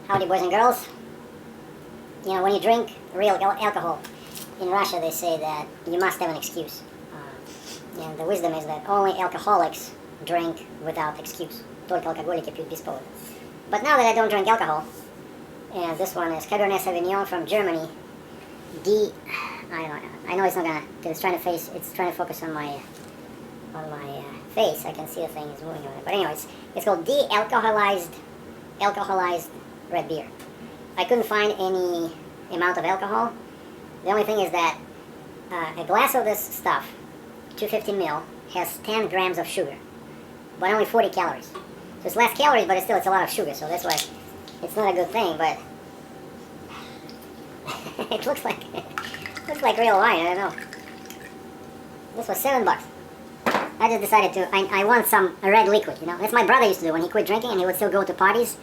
Howdy, boys and girls. You know, when you drink real alcohol, in Russia they say that you must have an excuse. And the wisdom is that only alcoholics drink without excuse. Только алкоголики пьют без повода. But now that I don't drink alcohol, and this one is Cabernet Sauvignon from Germany, I know it's not gonna, because it's trying to focus on my face. I can see the thing is moving on it. But anyway, it's called alcoholized red beer. I couldn't find any amount of alcohol. The only thing is that a glass of this stuff, 250 ml, has 10 grams of sugar, but only 40 calories. So it's less calories, but it's a lot of sugar. So that's why it's not a good thing. But it looks like real wine. I don't know. This was $7. I just decided to. I want some red liquid. You know, that's my brother used to do when he quit drinking, and he would still go to parties.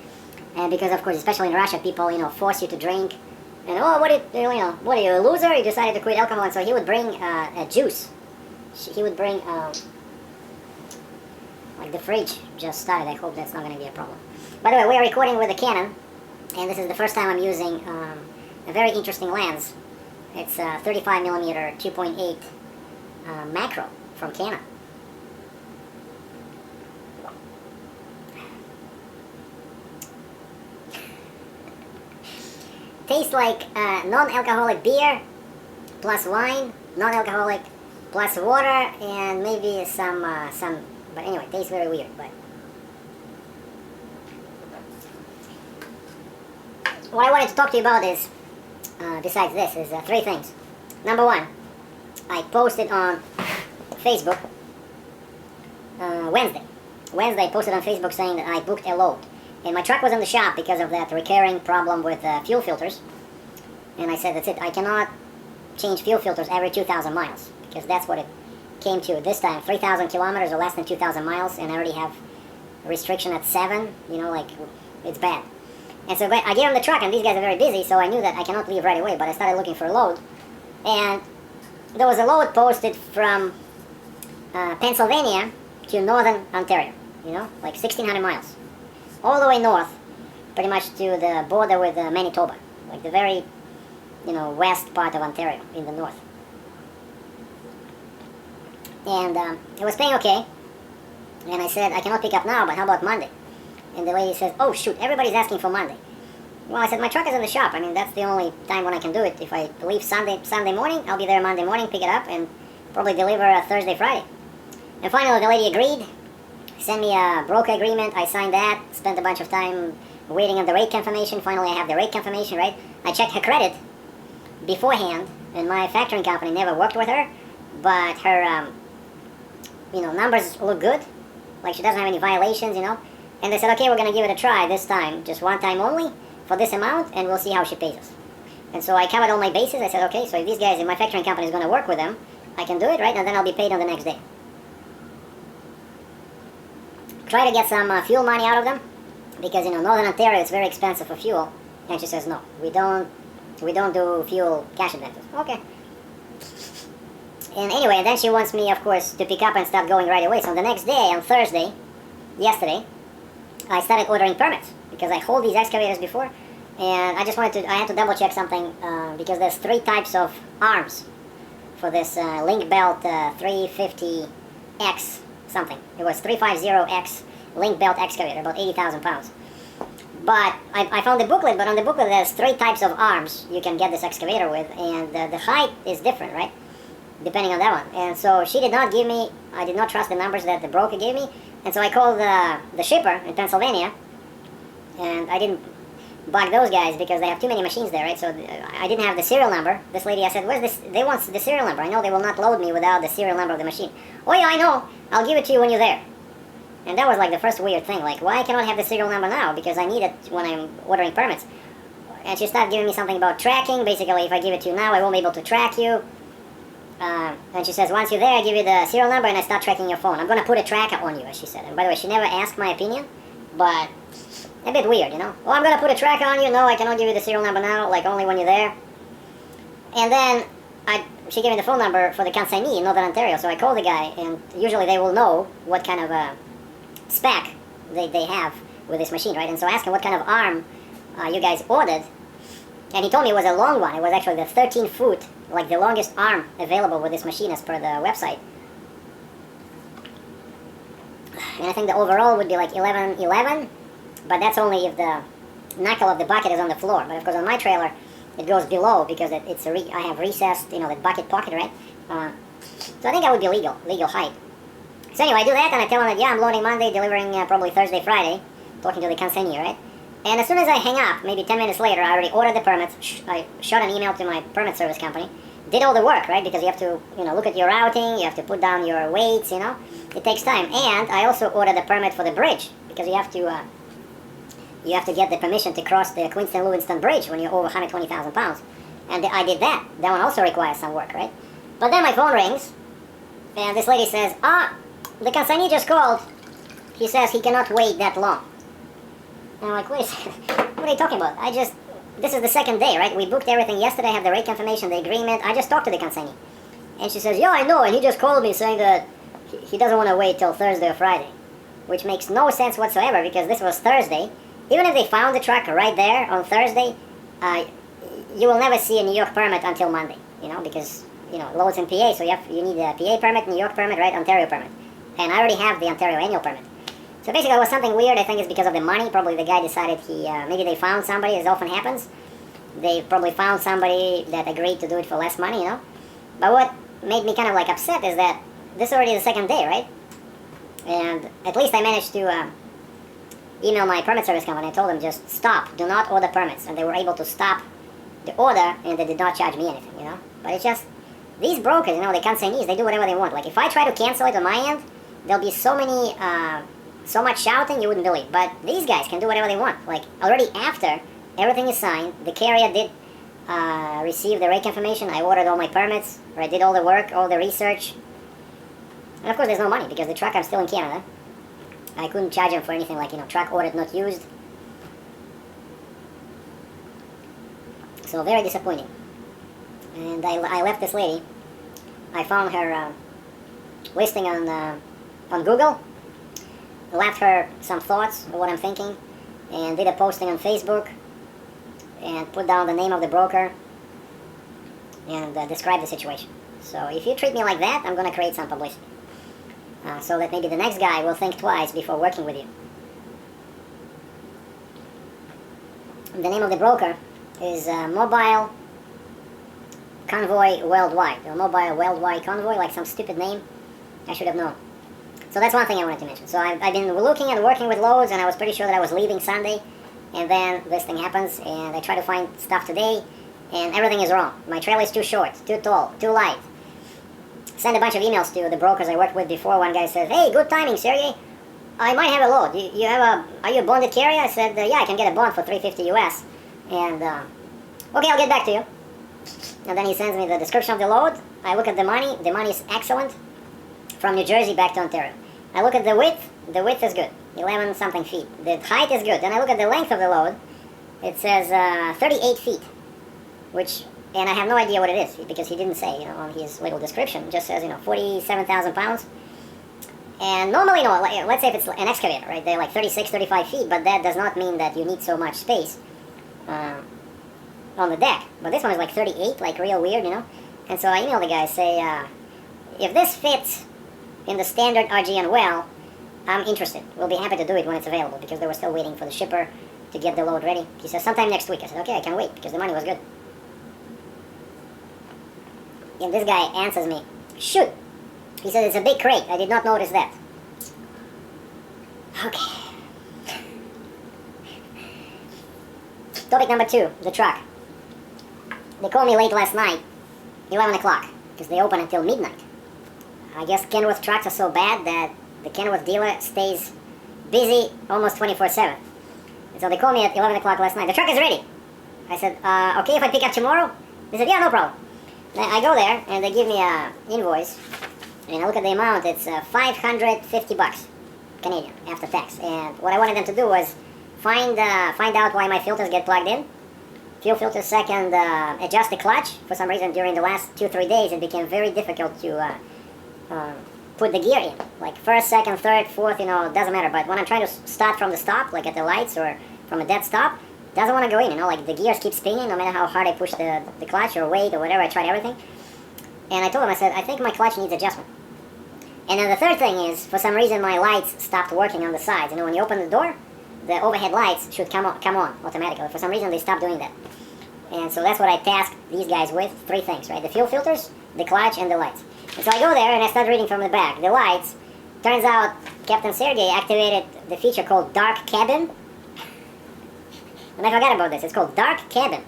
And because of course, especially in Russia, people force you to drink. And what are you, a loser? You decided to quit alcohol, and so he would bring a juice. He would bring like the fridge just started. I hope that's not going to be a problem. By the way, we are recording with a Canon, and this is the first time I'm using a very interesting lens. It's a 35mm 2.8 macro from Canon. Tastes like non-alcoholic beer plus wine, non-alcoholic plus water, and maybe some. But anyway, tastes very weird. But what I wanted to talk to you about is, besides this, is three things. Number one, I posted on Facebook Wednesday. I posted on Facebook saying that I booked a load. And my truck was in the shop because of that recurring problem with fuel filters. And I said, that's it, I cannot change fuel filters every 2,000 miles. Because that's what it came to this time, 3,000 kilometers or less than 2,000 miles. And I already have a restriction at 7, like, it's bad. And so I gave them the truck, and these guys are very busy, so I knew that I cannot leave right away. But I started looking for a load. And there was a load posted from Pennsylvania to northern Ontario, like 1,600 miles. All the way north, pretty much to the border with Manitoba, like the very, west part of Ontario in the north. And it was paying okay, and I said, I cannot pick up now, but how about Monday? And the lady says, oh shoot, everybody's asking for Monday. Well, I said, my truck is in the shop. I mean, that's the only time when I can do it. If I leave Sunday morning, I'll be there Monday morning, pick it up, and probably deliver Thursday, Friday. And finally, the lady agreed. Sent me a broker agreement, I signed that, spent a bunch of time waiting on the rate confirmation. Finally I have the rate confirmation, right? I checked her credit beforehand, and my factoring company never worked with her, but her, numbers look good, like she doesn't have any violations, and they said, okay, we're going to give it a try this time, just one time only, for this amount, and we'll see how she pays us. And so I covered all my bases. I said, okay, so if these guys in my factoring company is going to work with them, I can do it, right? And then I'll be paid on the next day. Try to get some fuel money out of them, because Northern Ontario it's very expensive for fuel. And she says, no, we don't do fuel cash advances. Okay. And anyway, then she wants me, of course, to pick up and start going right away. So the next day, on Thursday, yesterday, I started ordering permits, because I hold these excavators before, and I had to double check something, because there's 3 types of arms for this link belt 350X something. It was 350X link belt excavator, about 80,000 pounds. But I found the booklet, but on the booklet there's 3 types of arms you can get this excavator with, and the height is different, right? Depending on that one. And so she did not give me, I did not trust the numbers that the broker gave me, and so I called the shipper in Pennsylvania, and I didn't bug those guys because they have too many machines there, right? So I didn't have the serial number. This lady, I said, where's this? They want the serial number. I know they will not load me without the serial number of the machine. Oh yeah, I know. I'll give it to you when you're there. And that was like the first weird thing. Like, why cannot I have the serial number now? Because I need it when I'm ordering permits. And she started giving me something about tracking. Basically, if I give it to you now, I won't be able to track you. And she says, once you're there, I give you the serial number and I start tracking your phone. I'm going to put a tracker on you, as she said. And by the way, she never asked my opinion, but a bit weird, Oh, I'm going to put a tracker on you. No, I cannot give you the serial number now, like only when you're there. And then she gave me the phone number for the consignee in Northern Ontario, so I called the guy, and usually they will know what kind of spec they have with this machine, right? And so I asked him what kind of arm you guys ordered. And he told me it was a long one. It was actually the 13-foot, like the longest arm available with this machine as per the website. And I think the overall would be like 11, but that's only if the knuckle of the bucket is on the floor. But of course on my trailer, it goes below because I have recessed, the bucket pocket, right? So I think that would be legal height. So anyway, I do that and I tell him that, yeah, I'm loading Monday, delivering probably Thursday, Friday, talking to the consignee, right? And as soon as I hang up, maybe 10 minutes later, I already ordered the permits. I shot an email to my permit service company. Did all the work, right? Because you have to, look at your routing, you have to put down your weights, It takes time. And I also ordered the permit for the bridge because you have to get the permission to cross the Queenston-Lewiston Bridge when you're over 120,000 pounds. And I did that. That one also requires some work, right? But then my phone rings, and this lady says, the consignee just called. He says he cannot wait that long. And I'm like, wait a second, what are you talking about? This is the second day, right? We booked everything yesterday, I have the rate confirmation, the agreement. I just talked to the consignee. And she says, yeah, I know, and he just called me saying that he doesn't want to wait till Thursday or Friday. Which makes no sense whatsoever because this was Thursday. Even if they found the truck right there on Thursday, you will never see a New York permit until Monday, because, loads in PA, so you need a PA permit, New York permit, right, Ontario permit. And I already have the Ontario annual permit. So basically it was something weird. I think it's because of the money. Probably the guy decided maybe they found somebody, as often happens. They probably found somebody that agreed to do it for less money, But what made me kind of like upset is that this is already the second day, right? And at least I managed to email my permit service company. I told them just stop, do not order permits. And they were able to stop the order and they did not charge me anything, But it's just, these brokers, the consignees, they do whatever they want. Like if I try to cancel it on my end, there'll be so much shouting you wouldn't believe. But these guys can do whatever they want. Like already after everything is signed, the carrier did receive the rate confirmation. I ordered all my permits, or I did all the work, all the research. And of course there's no money because the truck, I'm still in Canada. I couldn't charge them for anything like, truck ordered not used. So very disappointing. And I left this lady. I found her listing on Google. Left her some thoughts of what I'm thinking. And did a posting on Facebook. And put down the name of the broker. And describe the situation. So if you treat me like that, I'm going to create some publicity. So that maybe the next guy will think twice before working with you. The name of the broker is Mobile Convoy Worldwide. Or Mobile Worldwide Convoy, like some stupid name. I should have known. So that's one thing I wanted to mention. So I've been looking and working with loads, and I was pretty sure that I was leaving Sunday. And then this thing happens, and I try to find stuff today, and everything is wrong. My trailer is too short, too tall, too light. Send a bunch of emails to the brokers I worked with before. One guy says, hey, good timing, Sergey. I might have a load. Are you a bonded carrier? I said, yeah, I can get a bond for $350 US. And, okay, I'll get back to you. And then he sends me the description of the load. I look at the money. The money is excellent. From New Jersey back to Ontario. I look at the width. The width is good. 11 something feet. The height is good. Then I look at the length of the load. It says 38 feet. And I have no idea what it is because he didn't say, on his little description. It just says, 47,000 pounds. And normally, let's say if it's an excavator, right? They're like 36, 35 feet, but that does not mean that you need so much space on the deck. But this one is like 38, like real weird, And so I emailed the guy, say, if this fits in the standard RGN well, I'm interested. We'll be happy to do it when it's available because they were still waiting for the shipper to get the load ready. He says, sometime next week. I said, okay, I can wait because the money was good. And this guy answers me, shoot. He said, it's a big crate. I did not notice that. Okay. Topic number 2, the truck. They called me late last night, 11 o'clock, because they open until midnight. I guess Kenworth trucks are so bad that the Kenworth dealer stays busy almost 24/7. And so they called me at 11 o'clock last night. The truck is ready. I said, okay if I pick up tomorrow? They said, yeah, no problem. Then I go there, and they give me an invoice. And I look at the amount, it's $550 Canadian after tax. And what I wanted them to do was find out why my filters get plugged in. Fuel filter second, adjust the clutch. For some reason during the last 2-3 days it became very difficult to put the gear in. Like first, second, third, fourth, doesn't matter. But when I'm trying to start from the stop, like at the lights or from a dead stop, doesn't want to go in, you know, like the gears keep spinning no matter how hard I push the clutch or weight or whatever. I tried everything. And I told him, I said, I think my clutch needs adjustment. And then the third thing is, for some reason my lights stopped working on the sides. You know, when you open the door, the overhead lights should come on automatically. For some reason they stopped doing that. And so that's what I tasked these guys with, 3 things, right? The fuel filters, the clutch, and the lights. And so I go there and I start reading from the back. The lights, turns out Captain Sergei activated the feature called Dark Cabin. And I forgot about this. It's called Dark Cabin.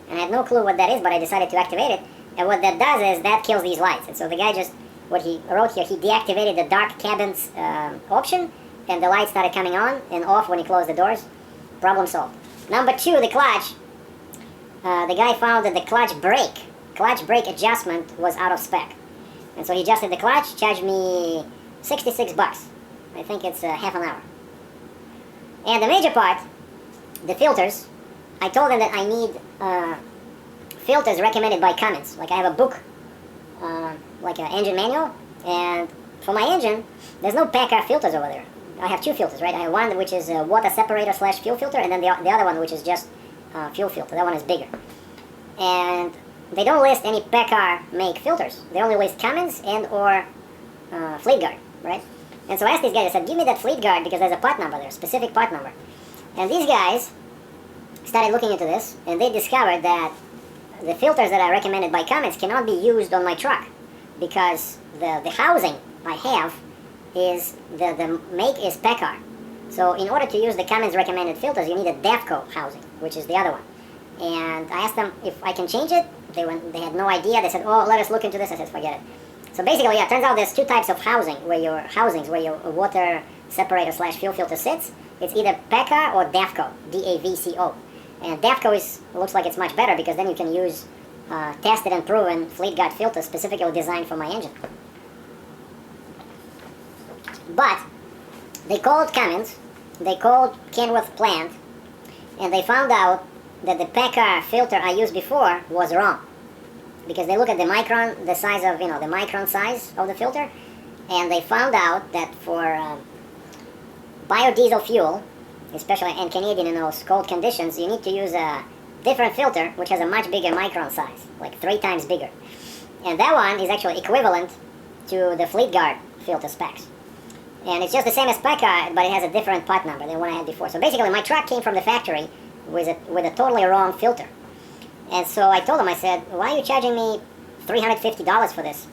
And I had no clue what that is, but I decided to activate it. And what that does is that kills these lights. And so the guy just, what he wrote here, he deactivated the Dark Cabin's option, and the lights started coming on and off when he closed the doors. Problem solved. Number 2, the clutch. The guy found that the clutch brake adjustment was out of spec. And so he adjusted the clutch, charged me $66. I think it's half an hour. And the major part, the filters, I told him that I need filters recommended by Cummins. Like I have a book, like an engine manual, and for my engine, there's no Packard filters over there. I have 2 filters, right? I have one which is a water separator / fuel filter, and then the other one which is just fuel filter. That one is bigger. And they don't list any Packard make filters. They only list Cummins and or Fleetguard, right? And so I asked these guys, I said, give me that Fleetguard because there's a part number there, specific part number. And these guys started looking into this, and they discovered that the filters that are recommended by Cummins cannot be used on my truck because the housing I have is, the make is Packard. So in order to use the Cummins recommended filters, you need a DEFCO housing, which is the other one. And I asked them if I can change it. They had no idea. They said, oh, let us look into this. I said, forget it. So basically, yeah, it turns out there's 2 types of housing where your water separator / fuel filter sits. It's either Packard or DEFCO, DAVCO. And DEFCO looks like it's much better because then you can use tested and proven Fleetguard filters specifically designed for my engine. But they called Cummins, they called Kenworth plant, and they found out that the Packard filter I used before was wrong. Because they look at the micron, the size of, the micron size of the filter, and they found out that for biodiesel fuel, especially in Canadian in those cold conditions, you need to use a different filter which has a much bigger micron size, like 3 times bigger. And that one is actually equivalent to the Fleetguard filter specs. And it's just the same as Packard, but it has a different part number than one I had before. So basically my truck came from the factory with a totally wrong filter. And so I told him, I said, why are you charging me $350 for this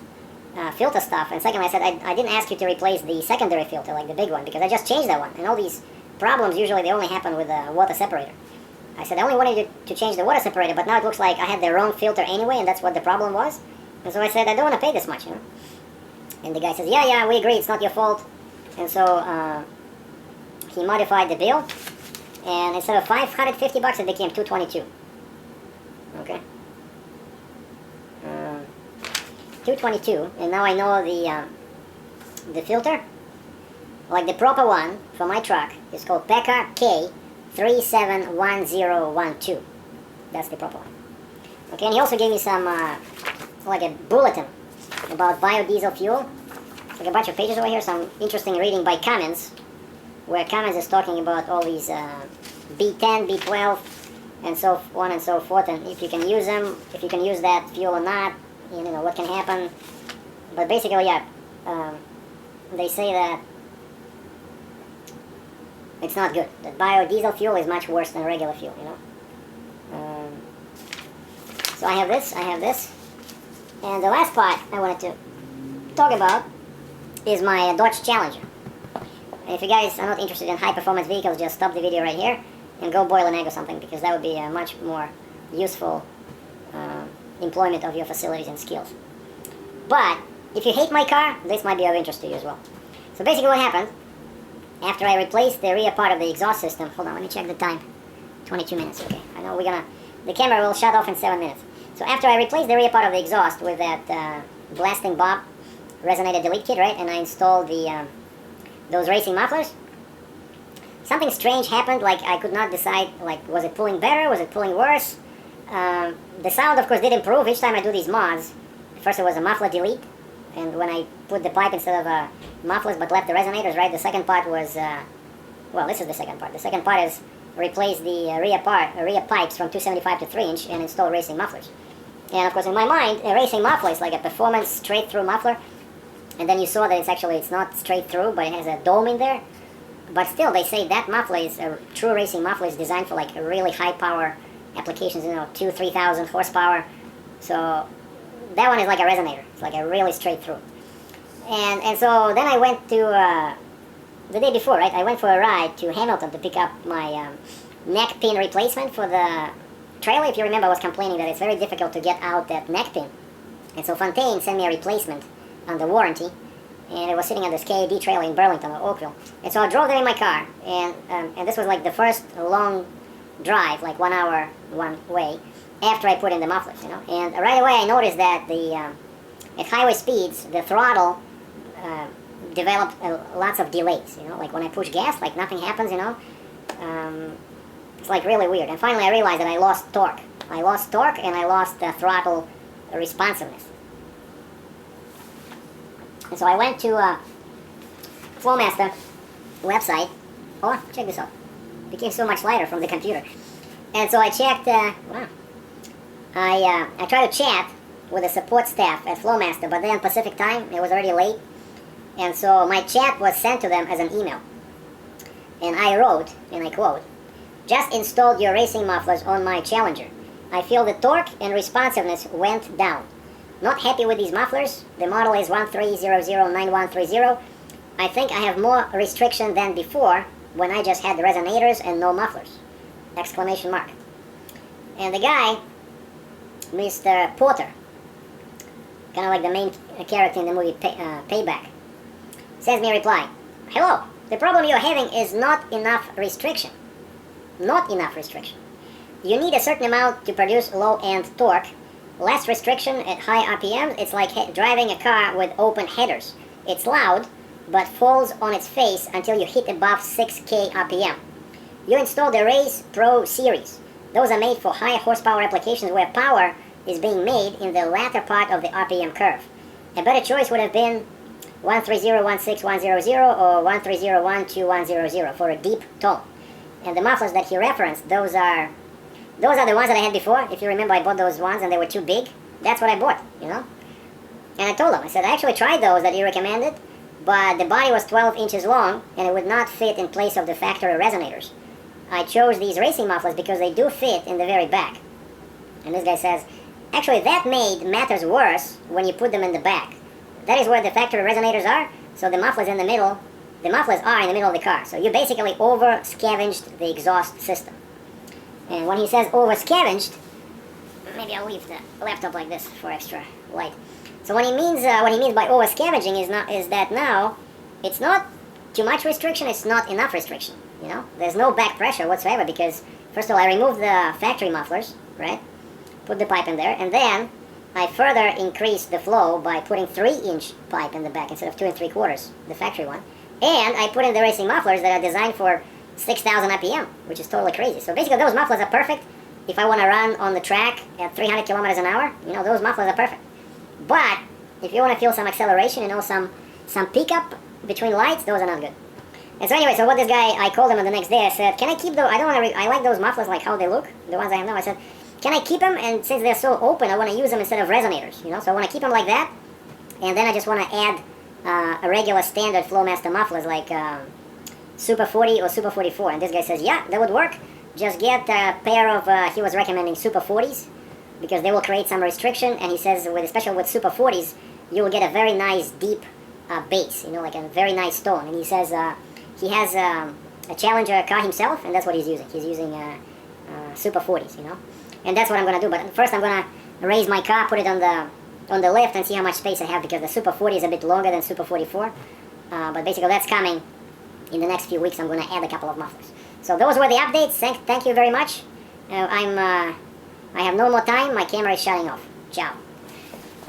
filter stuff? And secondly, I said, I didn't ask you to replace the secondary filter, like the big one, because I just changed that one. And all these problems, usually they only happen with the water separator. I said, I only wanted you to change the water separator, but now it looks like I had the wrong filter anyway, and that's what the problem was. And so I said, I don't want to pay this much, And the guy says, yeah, we agree, it's not your fault. And so he modified the bill, and instead of $550, it became $222. Okay. $222, and now I know the filter. Like the proper one for my truck is called Packard K371012. That's the proper one. Okay, and he also gave me some like a bulletin about biodiesel fuel. Like a bunch of pages over here, some interesting reading by Cummins, where Cummins is talking about all these B10, B12, and so on and so forth, and if you can use them, if you can use that fuel or not, what can happen. But basically, yeah, they say that it's not good. That biodiesel fuel is much worse than regular fuel, So I have this, and the last part I wanted to talk about is my Dodge Challenger. And if you guys are not interested in high-performance vehicles, just stop the video right here and go boil an egg or something, because that would be a much more useful employment of your facilities and skills. But if you hate my car, this might be of interest to you as well. So basically what happened, after I replaced the rear part of the exhaust system, hold on, let me check the time, 22 minutes, okay. I know the camera will shut off in 7 minutes. So after I replaced the rear part of the exhaust with that blasting Bob resonator delete kit, right, and I installed those racing mufflers, something strange happened. Like I could not decide, like, was it pulling better, was it pulling worse? The sound, of course, did improve each time I do these mods. First it was a muffler delete, and when I put the pipe instead of mufflers but left the resonators, right, the second part was, well, this is the second part. The second part is replace the rear pipes from 275 to 3-inch and install racing mufflers. And of course, in my mind, a racing muffler is like a performance straight-through muffler. And then you saw that it's not straight through, but it has a dome in there. But still, they say that muffler is a true racing muffler is designed for like a really high power applications, 2,000-3,000 horsepower. So that one is like a resonator. It's like a really straight through. And so then I went to the day before, right? I went for a ride to Hamilton to pick up my neck pin replacement for the trailer. If you remember, I was complaining that it's very difficult to get out that neck pin. And so Fontaine sent me a replacement under warranty. And it was sitting on this KAD trailer in Burlington or Oakville. And so I drove there in my car. And this was like the first long drive, like 1 hour one way, after I put in the mufflers, And right away I noticed that at highway speeds, the throttle developed lots of delays, Like when I push gas, like nothing happens, It's like really weird. And finally I realized that I lost torque. I lost torque and I lost the throttle responsiveness. And so I went to Flowmaster website. Oh, check this out. It became so much lighter from the computer. And so I checked, wow. I tried to chat with the support staff at Flowmaster, but then Pacific time, it was already late. And so my chat was sent to them as an email. And I wrote, and I quote, "Just installed your racing mufflers on my Challenger. I feel the torque and responsiveness went down. Not happy with these mufflers. The model is 13009130. I think I have more restriction than before when I just had the resonators and no mufflers." Exclamation mark. And the guy, Mr. Porter, kind of like the main character in the movie Payback, sends me a reply. "Hello, the problem you're having is not enough restriction. Not enough restriction. You need a certain amount to produce low-end torque. Less restriction at high RPMs, it's like driving a car with open headers. It's loud, but falls on its face until you hit above 6K RPM. You install the Race Pro series. Those are made for high horsepower applications where power is being made in the latter part of the RPM curve. A better choice would have been 130-16100 or 130-12100 for a deep tone." And the mufflers that he referenced, those are the ones that I had before. If you remember, I bought those ones and they were too big. That's what I bought, And I told him, I said, I actually tried those that you recommended, but the body was 12 inches long and it would not fit in place of the factory resonators. I chose these racing mufflers because they do fit in the very back. And this guy says, actually that made matters worse when you put them in the back. That is where the factory resonators are, so the mufflers in the middle, the mufflers are in the middle of the car. So you basically over-scavenged the exhaust system. And when he says over-scavenged, maybe I'll leave the laptop like this for extra light. So what he means by over-scavenging is that now it's not too much restriction, it's not enough restriction. There's no back pressure whatsoever because first of all I removed the factory mufflers, right? Put the pipe in there, and then I further increased the flow by putting 3-inch pipe in the back instead of 2 3/4, the factory one. And I put in the racing mufflers that are designed for 6,000 RPM, which is totally crazy. So basically those mufflers are perfect if I want to run on the track at 300 kilometers an hour. Those mufflers are perfect. But if you want to feel some acceleration, some pickup between lights, those are not good. And so anyway, what this guy, I called him on the next day. I said, can I keep those? I like those mufflers, like how they look, the ones I have now. I said, can I keep them? And since they're so open, I want to use them instead of resonators, So I want to keep them like that. And then I just want to add a regular standard Flowmaster mufflers like Super 40 or Super 44. And this guy says, yeah, that would work. Just get a pair of, he was recommending Super 40s because they will create some restriction. And he says, especially with Super 40s, you will get a very nice deep bass, like a very nice tone. And he says he has a Challenger car himself, and that's what he's using. He's using Super 40s, And that's what I'm going to do. But first I'm going to raise my car, put it on the lift and see how much space I have because the Super 40 is a bit longer than Super 44. But basically that's coming in the next few weeks. I'm going to add a couple of mufflers. So those were the updates. Thank you very much. I have no more time. My camera is shutting off. Ciao.